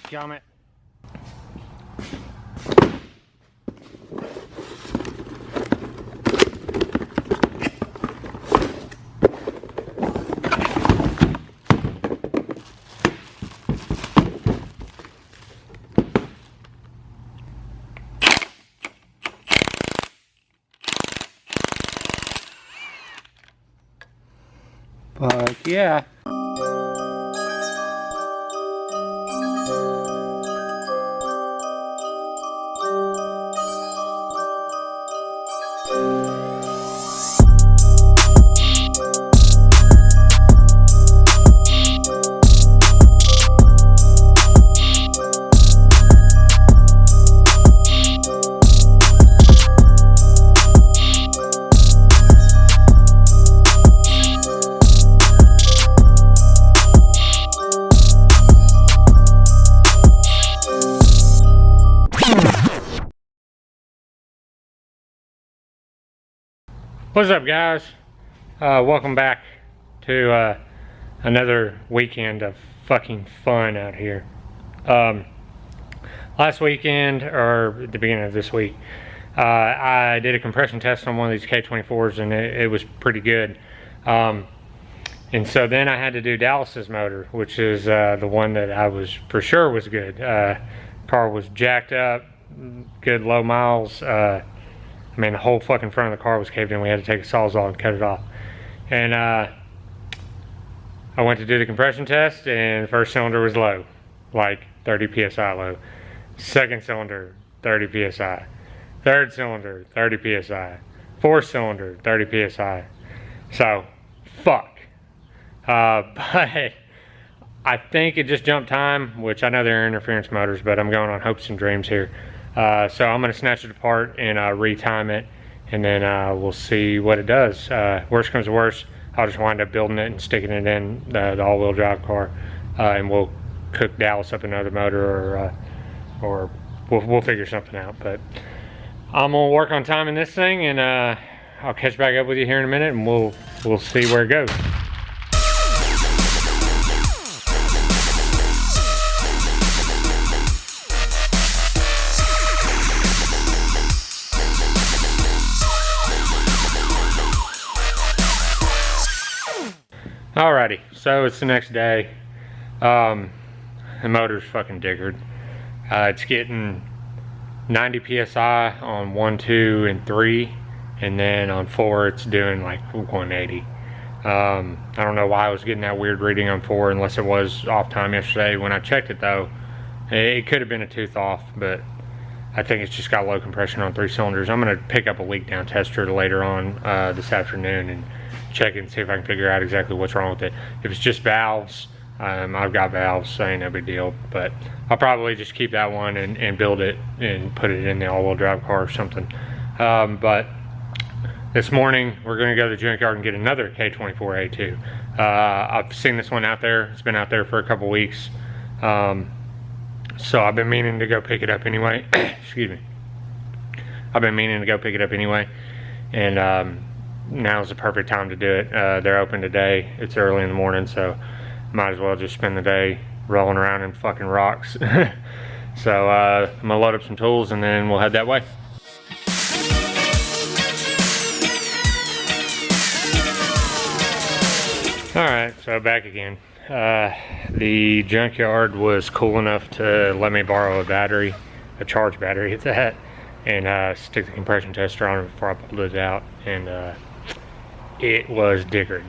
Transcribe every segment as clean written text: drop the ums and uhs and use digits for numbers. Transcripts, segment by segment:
Gummit. But yeah. What's up, guys? Welcome back to another weekend of fucking fun out here. Last weekend, or at the beginning of this week, I did a compression test on one of these K24s, and it was pretty good. And so then I had to do Dallas's motor, which is the one that I was for sure was good. Car was jacked up, good low miles. I mean, the whole fucking front of the car was caved in. We had to take a Sawzall and cut it off. And I went to do the compression test, and the first cylinder was low, like 30 psi low. Second cylinder, 30 psi. Third cylinder, 30 psi. Fourth cylinder, 30 psi. So, fuck. But I think it just jumped time, which I know they're interference motors, but I'm going on hopes and dreams here. So I'm going to snatch it apart and retime it, and then we'll see what it does. Worst comes to worst, I'll just wind up building it and sticking it in the all-wheel drive car, and we'll cook Dallas up another motor, or we'll figure something out. But I'm going to work on timing this thing, and I'll catch back up with you here in a minute, and we'll see where it goes. Alrighty, so it's the next day. The motor's fucking diggered. It's getting 90 psi on 1, 2, and 3, and then on 4 it's doing like 180. I don't know why I was getting that weird reading on 4, unless it was off time yesterday. When I checked it though, it could have been a tooth off, but I think it's just got low compression on 3 cylinders. I'm gonna pick up a leak down tester later on this afternoon and check it and see if I can figure out exactly what's wrong with it. If it's just valves, I've got valves, so ain't no big deal. But I'll probably just keep that one and build it and put it in the all-wheel drive car or something. But this morning we're going to go to the junkyard and get another K24 A2. I've seen this one out there. It's been out there for a couple weeks. So I've been meaning to go pick it up anyway. Excuse me. I've been meaning to go pick it up anyway, and now's the perfect time to do it. They're open today. It's early in the morning, so might as well just spend the day rolling around in fucking rocks. So I'm gonna load up some tools and then we'll head that way. Alright, so back again. The junkyard was cool enough to let me borrow a battery, a charged battery at that, and stick the compression tester on it before I pulled it out, and it was diggered.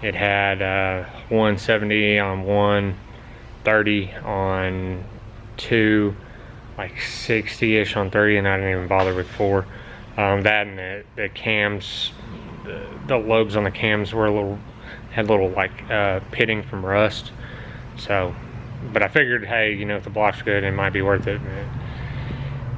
It had 170 on 1, 30 on 2, like 60-ish on 3, and I didn't even bother with 4. That and the cams, the lobes on the cams were had little like pitting from rust. So, but I figured, hey, you know, if the block's good, it might be worth it.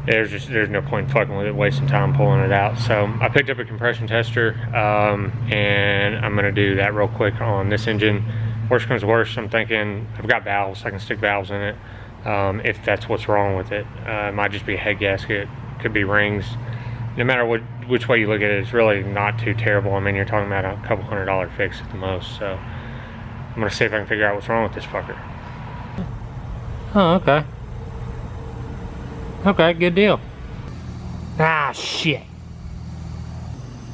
There's no point fucking with it, wasting time pulling it out. So I picked up a compression tester, and I'm gonna do that real quick on this engine. Worst comes to worst, I'm thinking I've got valves, I can stick valves in it, if that's what's wrong with it. It might just be a head gasket, could be rings. No matter which way you look at it, it's really not too terrible. I mean, you're talking about a couple $100 fix at the most. So I'm gonna see if I can figure out what's wrong with this fucker. Oh, okay. Okay, good deal. Ah, shit.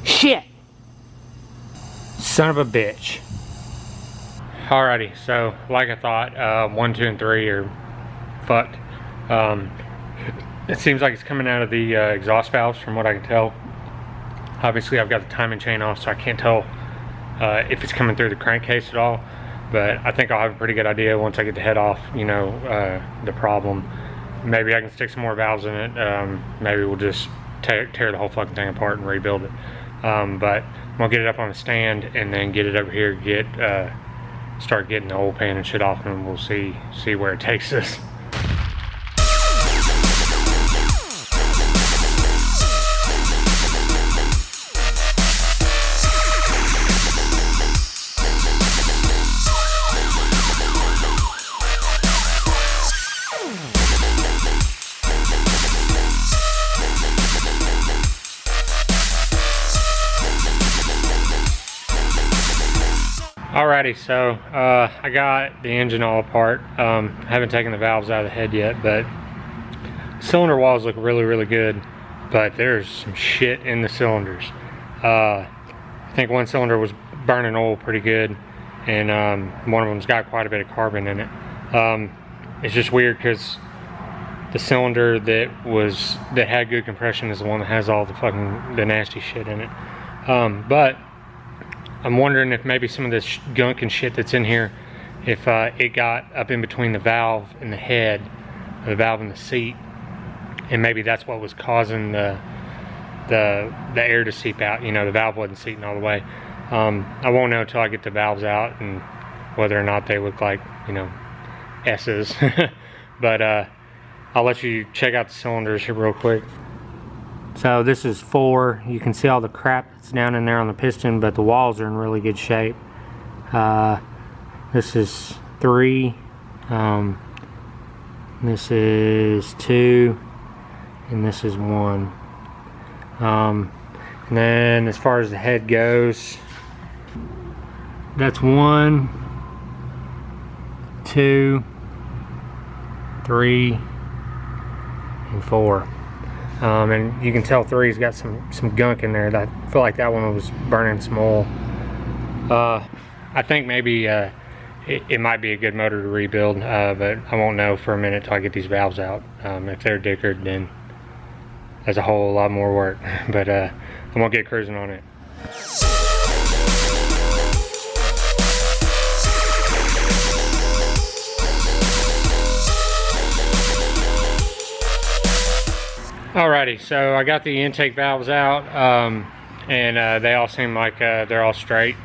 Shit! Son of a bitch. Alrighty, so like I thought, 1, 2, and 3 are fucked. It seems like it's coming out of the exhaust valves from what I can tell. Obviously I've got the timing chain off, so I can't tell if it's coming through the crankcase at all. But I think I'll have a pretty good idea once I get the head off, you know, the problem. Maybe I can stick some more valves in it. Maybe we'll just tear the whole fucking thing apart and rebuild it. But I'm gonna get it up on a stand and then get it over here, start getting the oil pan and shit off, and we'll see where it takes us. Alrighty, so I got the engine all apart. Haven't taken the valves out of the head yet, but cylinder walls look really good, but there's some shit in the cylinders. I think one cylinder was burning oil pretty good, and one of them's got quite a bit of carbon in it. It's just weird because the cylinder that had good compression is the one that has all the nasty shit in it. But I'm wondering if maybe some of this gunk and shit that's in here, if it got up in between the valve and the head, or the valve and the seat, and maybe that's what was causing the air to seep out. You know, the valve wasn't seating all the way. I won't know until I get the valves out and whether or not they look like, you know, S's. But I'll let you check out the cylinders here real quick. So this is 4. You can see all the crap that's down in there on the piston, but the walls are in really good shape. This is 3. This is 2, and this is 1. And then as far as the head goes, that's 1, 2, 3, and 4. And you can tell 3's got some gunk in there. I feel like that one was burning some oil. I think maybe it might be a good motor to rebuild, but I won't know for a minute till I get these valves out. If they're dickered, then that's a whole lot more work. But I'm gonna get cruising on it. Alrighty, so I got the intake valves out, and they all seem like they're all straight.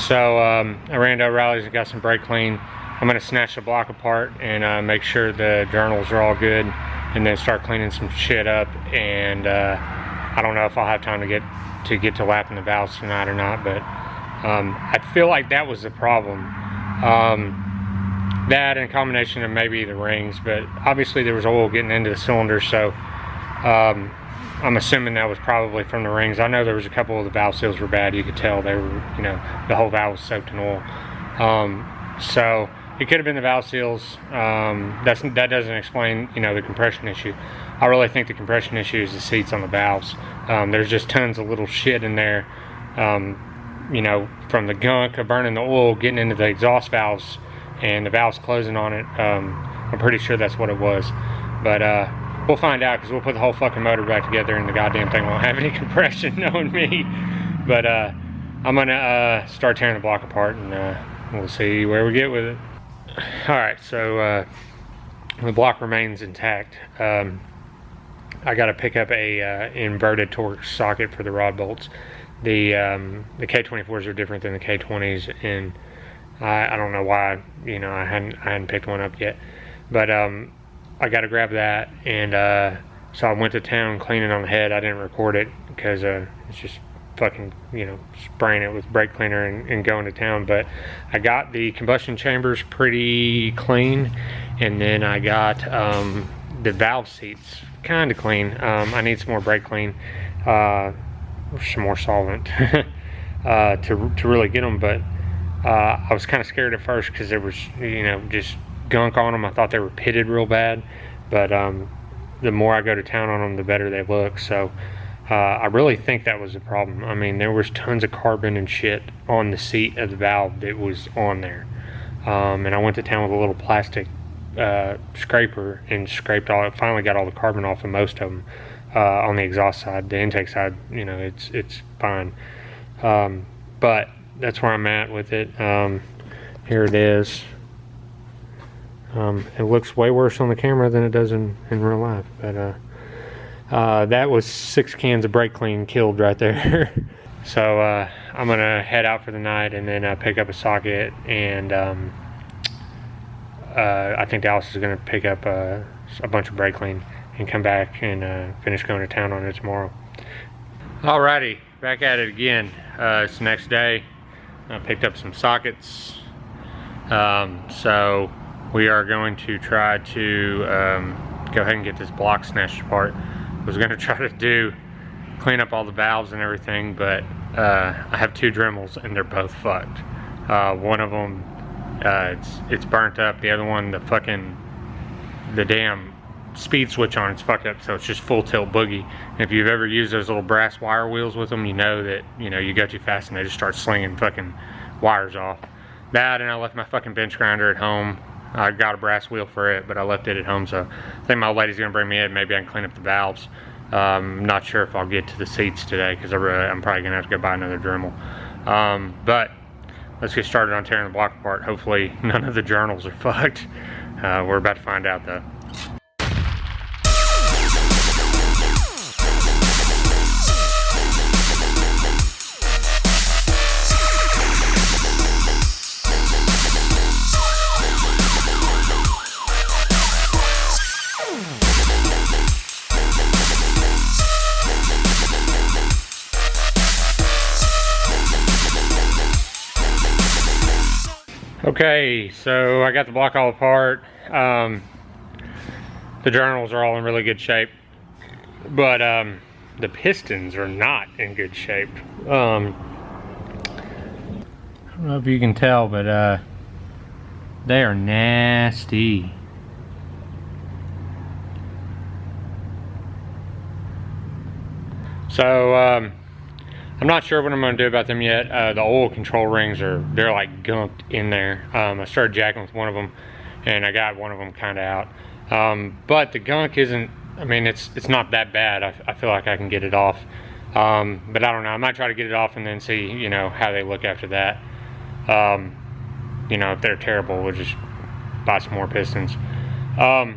So I ran to O'Reilly's and got some brake clean. I'm going to snatch the block apart and make sure the journals are all good, and then start cleaning some shit up. And I don't know if I'll have time to get to lapping the valves tonight or not, but I feel like that was the problem. That and a combination of maybe the rings, but obviously there was oil getting into the cylinder, so I'm assuming that was probably from the rings. I know there was a couple of the valve seals were bad. You could tell they were, you know, the whole valve was soaked in oil. So it could have been the valve seals. That doesn't explain, you know, the compression issue. I really think the compression issue is the seats on the valves. There's just tons of little shit in there, you know, from the gunk of burning the oil getting into the exhaust valves and the valves closing on it. I'm pretty sure that's what it was. But we'll find out, because we'll put the whole fucking motor back together and the goddamn thing won't have any compression, knowing me. But I'm gonna start tearing the block apart, and we'll see where we get with it. Alright, so the block remains intact. I gotta pick up a inverted torque socket for the rod bolts. The K24s are different than the K20s, and I don't know why, you know, I hadn't picked one up yet. But I got to grab that, and so I went to town cleaning on the head. I didn't record it because it's just fucking, you know, spraying it with brake cleaner and going to town. But I got the combustion chambers pretty clean, and then I got the valve seats kind of clean. I need some more brake clean, some more solvent to really get them. But I was kind of scared at first because there was, you know, just gunk on them. I thought they were pitted real bad, but the more I go to town on them, the better they look. So I really think that was the problem. I mean, there was tons of carbon and shit on the seat of the valve that was on there. And I went to town with a little plastic scraper and scraped finally got all the carbon off of most of them on the exhaust side. The intake side, you know, it's fine. But that's where I'm at with it. Here it is. It looks way worse on the camera than it does in real life, but that was 6 cans of brake clean killed right there. So I'm gonna head out for the night and then pick up a socket, and I think Dallas is gonna pick up a bunch of brake clean and come back and finish going to town on it tomorrow. Alrighty, back at it again. It's the next day. I picked up some sockets. So we are going to try to go ahead and get this block snatched apart. I was going to try to clean up all the valves and everything, but I have 2 Dremels and they're both fucked. One of them, it's burnt up. The other one, the damn speed switch on it's fucked up, so it's just full tilt boogie. And if you've ever used those little brass wire wheels with them, you know that, you know, you go too fast and they just start slinging fucking wires off. That, and I left my fucking bench grinder at home. I got a brass wheel for it, but I left it at home, so I think my old lady's gonna bring me in. Maybe I can clean up the valves. I'm not sure if I'll get to the seats today, because I'm probably gonna have to go buy another Dremel. But let's get started on tearing the block apart. Hopefully none of the journals are fucked. We're about to find out though. Okay, so I got the block all apart. The journals are all in really good shape, but the pistons are not in good shape. I don't know if you can tell, but they are nasty. So I'm not sure what I'm going to do about them yet. The oil control rings they're like gunked in there. I started jacking with one of them and I got one of them kind of out. But the gunk isn't, I mean, it's not that bad. I feel like I can get it off. But I don't know. I might try to get it off and then see, you know, how they look after that. You know, if they're terrible, we'll just buy some more pistons. I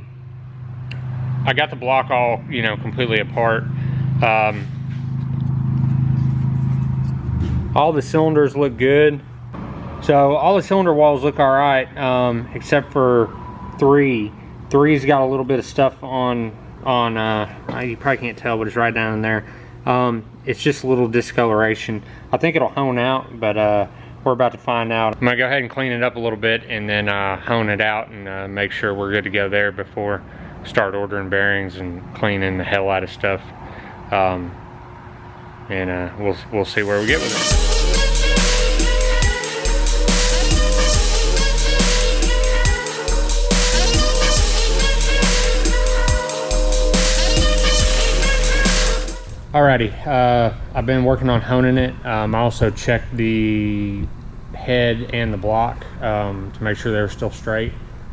got the block all, you know, completely apart. All the cylinders look good. So all the cylinder walls look all right, except for 3. 3's got a little bit of stuff on you probably can't tell, but it's right down in there. It's just a little discoloration. I think it'll hone out, but we're about to find out. I'm gonna go ahead and clean it up a little bit and then hone it out and make sure we're good to go there before we start ordering bearings and cleaning the hell out of stuff. And we'll see where we get with it. Alrighty, I've been working on honing it. I also checked the head and the block to make sure they're still straight.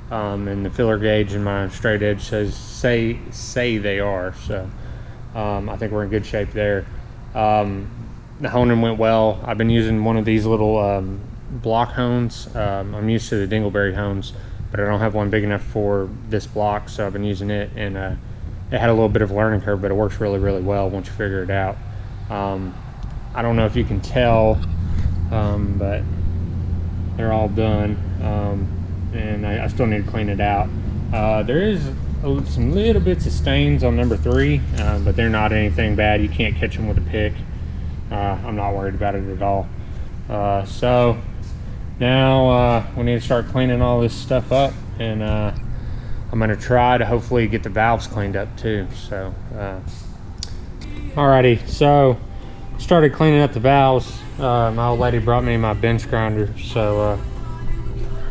And the filler gauge and my straight edge say they are. So I think we're in good shape there. The honing went well. I've been using one of these little block hones. I'm used to the Dingleberry hones, but I don't have one big enough for this block, so I've been using it, and it had a little bit of a learning curve, but it works really, really well once you figure it out. I don't know if you can tell, but they're all done, and I still need to clean it out. There is some little bits of stains on number 3, but they're not anything bad. You can't catch them with a pick. I'm not worried about it at all. So now we need to start cleaning all this stuff up, and I'm going to try to hopefully get the valves cleaned up too. So alrighty, so started cleaning up the valves. My old lady brought me my bench grinder, so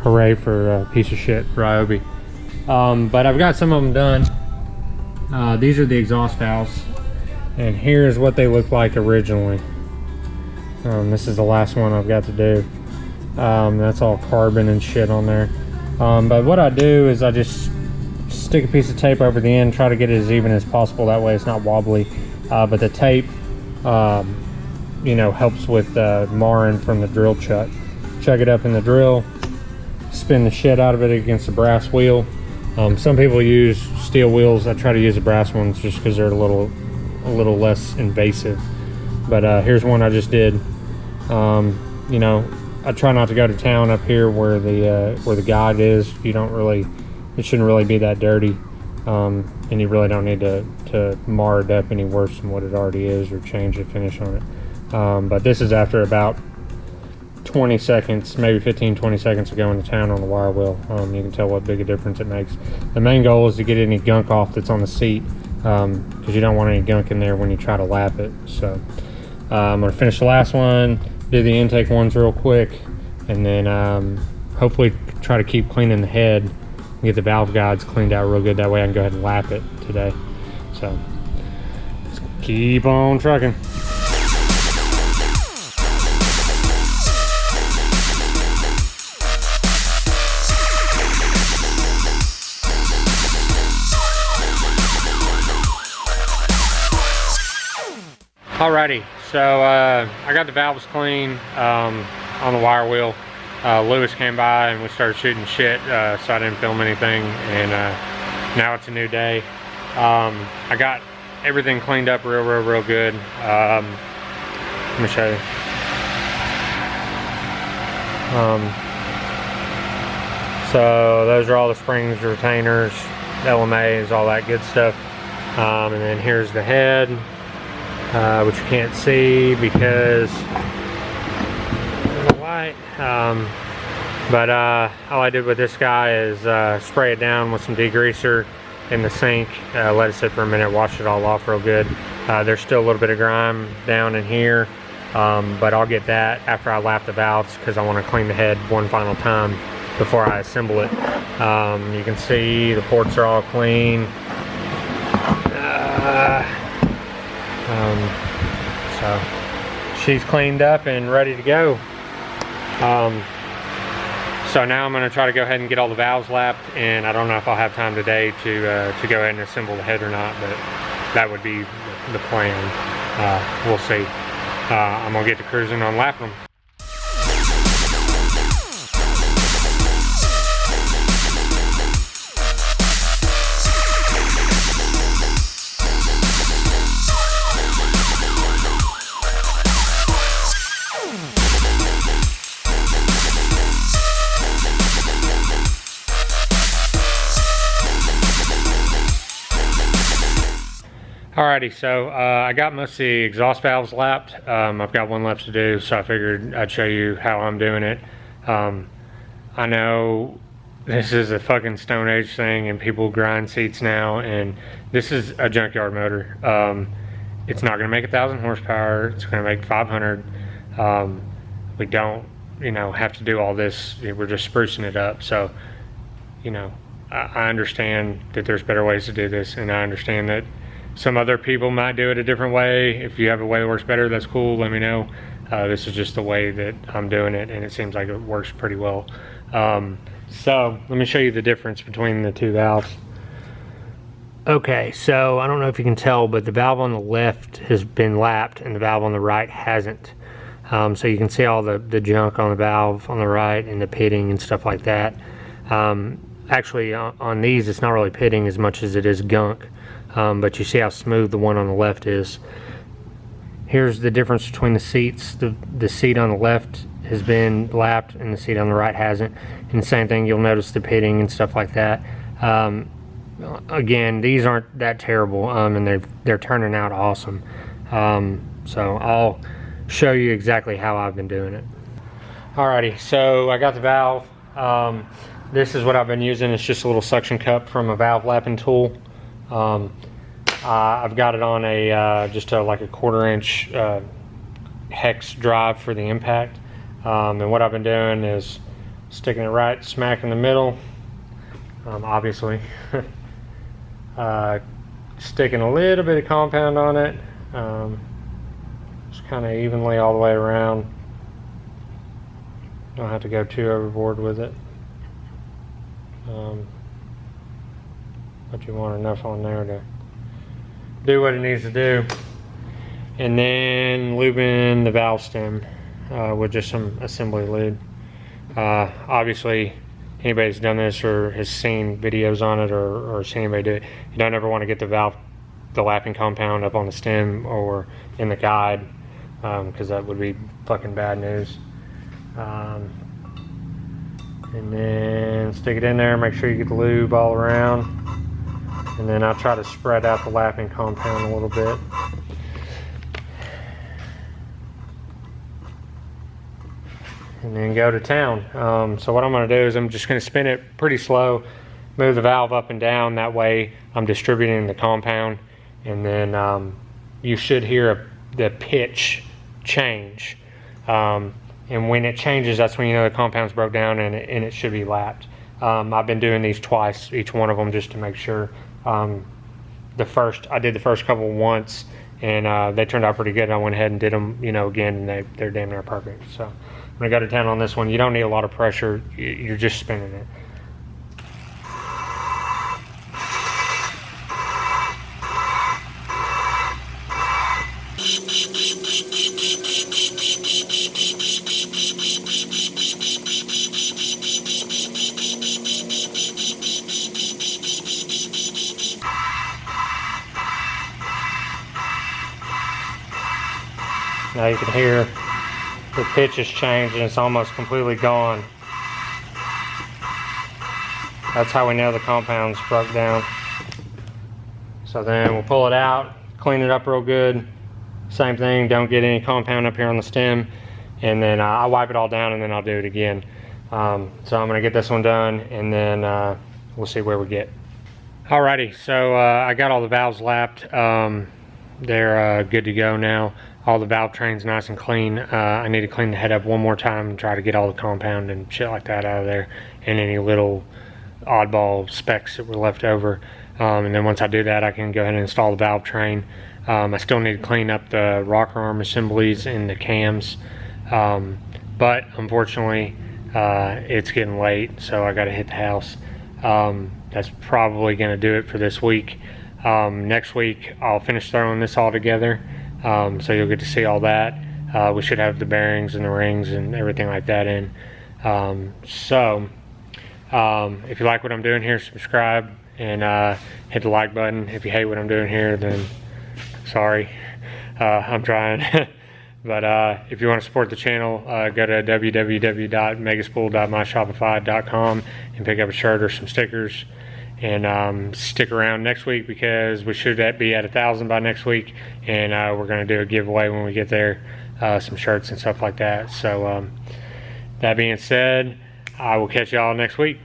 hooray for a piece of shit Ryobi. But I've got some of them done. These are the exhaust valves, and here's what they look like originally. This is the last one I've got to do. That's all carbon and shit on there. But what I do is I just stick a piece of tape over the end, try to get it as even as possible, that way it's not wobbly. But the tape you know, helps with marring from the drill chuck. Chuck it up in the drill, spin the shit out of it against the brass wheel. Some people use steel wheels. I try to use the brass ones just because they're a little less invasive. But here's one I just did. You know, I try not to go to town up here where the guide is. You don't really, it shouldn't really be that dirty, and you really don't need to mar it up any worse than what it already is or change the finish on it. But this is after about 20 seconds, maybe 15-20 seconds of going to town on the wire wheel. You can tell what big a difference it makes. The main goal is to get any gunk off that's on the seat, because you don't want any gunk in there when you try to lap it. So I'm going to finish the last one, do the intake ones real quick, and then hopefully try to keep cleaning the head and get the valve guides cleaned out real good. That way I can go ahead and lap it today. So let's keep on trucking. Alrighty, so I got the valves clean on the wire wheel. Lewis came by and we started shooting shit, so I didn't film anything, and now it's a new day. I got everything cleaned up real good. Let me show you. So those are all the springs, retainers, LMAs, all that good stuff. And then here's the head. Which you can't see because of the light. But all I did with this guy is spray it down with some degreaser in the sink, let it sit for a minute, wash it all off real good. There's still a little bit of grime down in here, but I'll get that after I lap the valves because I want to clean the head one final time before I assemble it. You can see the ports are all clean. So she's cleaned up and ready to go. So now I'm going to try to go ahead and get all the valves lapped, and I don't know if I'll have time today to go ahead and assemble the head or not, but that would be the plan. We'll see. I'm going to get to cruising on lapping them. Alrighty, so I got most of the exhaust valves lapped. I've got one left to do, so I figured I'd show you how I'm doing it. I know this is a fucking Stone Age thing and people grind seats now, and this is a junkyard motor. It's not going to make 1,000 horsepower. It's going to make 500. We don't, you know, have to do all this. We're just sprucing it up. So, you know, I understand that there's better ways to do this, and I understand that some other people might do it a different way. If you have a way that works better, that's cool, let me know. This is just the way that I'm doing it, and it seems like it works pretty well. So let me show you the difference between the two valves. Okay, so I don't know if you can tell, but the valve on the left has been lapped and the valve on the right hasn't. So you can see all the junk on the valve on the right and the pitting and stuff like that. Actually on these it's not really pitting as much as it is gunk. But you see how smooth the one on the left is. Here's the difference between the seats. The seat on the left has been lapped and the seat on the right hasn't. And the same thing, you'll notice the pitting and stuff like that. Again, these aren't that terrible, and they're turning out awesome. So I'll show you exactly how I've been doing it. Alrighty, so I got the valve. This is what I've been using. It's just a little suction cup from a valve lapping tool. I've got it on a like a 1/4 inch hex drive for the impact, and what I've been doing is sticking it right smack in the middle, obviously. Sticking a little bit of compound on it, just kind of evenly all the way around. Don't have to go too overboard with it, but you want enough on there to do what it needs to do. And then lubing the valve stem with just some assembly lube. Obviously, anybody that's done this or has seen videos on it or seen anybody do it, you don't ever want to get the lapping compound up on the stem or in the guide, because that would be fucking bad news. And then stick it in there, make sure you get the lube all around, and then I'll try to spread out the lapping compound a little bit. And then go to town. So what I'm going to do is I'm just going to spin it pretty slow, move the valve up and down, that way I'm distributing the compound, and then you should hear the pitch change. And when it changes, that's when you know the compound's broke down and it should be lapped. I've been doing these twice, each one of them, just to make sure. I did the first couple once, and they turned out pretty good. I went ahead and did them, again, and they're damn near perfect. So I'm gonna go to town on this one. You don't need a lot of pressure. You're just spinning it. Now you can hear the pitch has changed and it's almost completely gone. That's how we know the compound's broke down. So then we'll pull it out, clean it up real good. Same thing, don't get any compound up here on the stem. And then I'll wipe it all down and then I'll do it again. So I'm gonna get this one done and then we'll see where we get. Alrighty, so I got all the valves lapped. They're good to go now. All the valve train's nice and clean. I need to clean the head up one more time and try to get all the compound and shit like that out of there, and any little oddball specs that were left over. And then once I do that, I can go ahead and install the valve train. I still need to clean up the rocker arm assemblies and the cams, but unfortunately it's getting late, so I got to hit the house. That's probably going to do it for this week. Next week I'll finish throwing this all together. So you'll get to see all that. We should have the bearings and the rings and everything like that in. If you like what I'm doing here, subscribe and hit the like button. If you hate what I'm doing here, then sorry. I'm trying. But if you want to support the channel, go to www.megaspool.myshopify.com and pick up a shirt or some stickers. And stick around next week, because we should be at 1,000 by next week, and we're going to do a giveaway when we get there, some shirts and stuff like that. So that being said, I will catch y'all next week.